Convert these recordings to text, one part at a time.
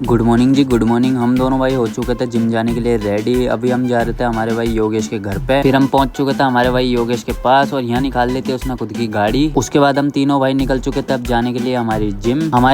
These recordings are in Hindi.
गुड मॉर्निंग जी, गुड मॉर्निंग। हम दोनों भाई हो चुके थे जिम जाने के लिए रेडी। अभी हम जा रहे थे हमारे भाई योगेश के घर पे। फिर हम पहुंच चुके थे हमारे भाई योगेश के पास और यहाँ निकाल ली थी उसने खुद की गाड़ी। उसके बाद हम तीनों भाई निकल चुके थे अब जाने के लिए हमारी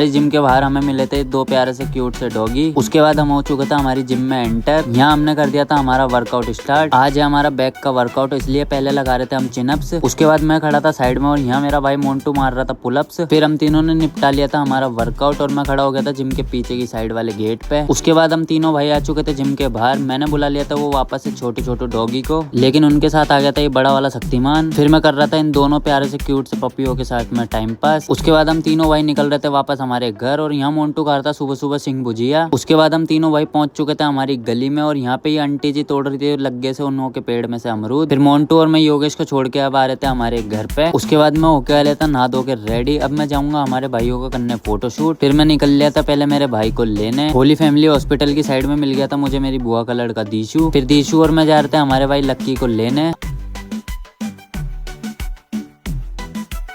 जिम के बाहर हमें मिले थे दो प्यारे से क्यूट से डॉगी। उसके बाद हम हो चुके थे हमारी जिम में एंटर। यहाँ हमने कर दिया था हमारा वर्कआउट स्टार्ट। आज है हमारा बैक का वर्कआउट, इसलिए पहले लगा रहे थे हम चिनअप्स। उसके बाद मैं खड़ा था साइड में और यहाँ मेरा भाई मोन्टू मार रहा था पुलअप्स। फिर हम तीनों ने निपटा लिया था हमारा वर्कआउट और मैं खड़ा हो गया था जिम के पीछे की साइड वाले गेट पे। उसके बाद हम तीनों भाई आ चुके थे जिम के बाहर। मैंने बुला लिया था वो वापस से छोटे छोटे डॉगी को, लेकिन उनके साथ आ गया था ये बड़ा वाला शक्तिमान। फिर मैं कर रहा था इन दोनों प्यारे से क्यूट से पपियों के साथ में टाइम पास। उसके बाद हम तीनों भाई निकल रहे थे वापस हमारे घर और यहाँ मोन्टू खा रहा था सुबह सुबह सिंह भुजिया। उसके बाद हम तीनों भाई पहुंच चुके थे हमारी गली में और यहाँ पे ये आंटी जी तोड़ रही थी लग्गे से उन के पेड़ में से अमरूद। फिर मोन्टू और मैं योगेश को छोड़ के अब आ रहे थे हमारे घर पे। उसके बाद मैं होके आ लिया था नहा धो के रेडी। अब मैं जाऊंगा हमारे भाइयों को करने फोटोशूट। फिर मैं निकल लिया था पहले मेरे भाई को लेने। होली फैमिली हॉस्पिटल की साइड में मिल गया था मुझे मेरी बुआ का लड़का दीशु। फिर दीशु और मैं जा रहे थे हमारे भाई लक्की को लेने।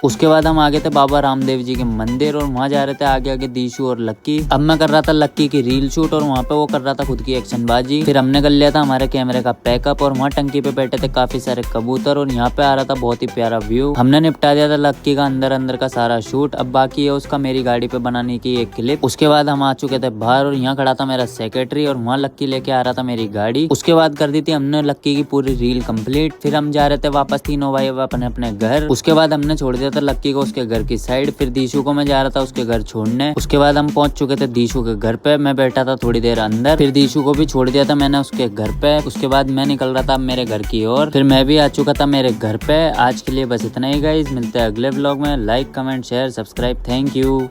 उसके बाद हम आ गए थे बाबा रामदेव जी के मंदिर और वहाँ जा रहे थे आगे आगे दीशु और लक्की। अब मैं कर रहा था लक्की की रील शूट और वहाँ पे वो कर रहा था खुद की एक्शन बाजी। फिर हमने कर लिया था हमारे कैमरे का पैकअप और वहाँ टंकी पे बैठे थे काफी सारे कबूतर और यहाँ पे आ रहा था बहुत ही प्यारा व्यू। हमने निपटा दिया था लक्की का अंदर अंदर का सारा शूट। अब बाकी है उसका मेरी गाड़ी पे बनाने की एक क्लिप। उसके बाद हम आ चुके थे बाहर और यहाँ खड़ा था मेरा सेक्रेटरी और वहाँ लक्की लेके आ रहा था मेरी गाड़ी। उसके बाद कर दी थी हमने लक्की की पूरी रील कंप्लीट। फिर हम जा रहे थे वापस तीनों भाई अपने अपने घर। उसके बाद हमने छोड़ दिया था लक्की को उसके घर की साइड। फिर दीशु को मैं जा रहा था उसके घर छोड़ने। उसके बाद हम पहुंच चुके थे दीशु के घर पे। मैं बैठा था थोड़ी देर अंदर। फिर दीशु को भी छोड़ दिया था मैंने उसके घर पे। उसके बाद मैं निकल रहा था मेरे घर की ओर। फिर मैं भी आ चुका था मेरे घर पे। आज के लिए बस इतना ही गाइस, मिलते हैं अगले व्लॉग में। Like comment share subscribe, thank you.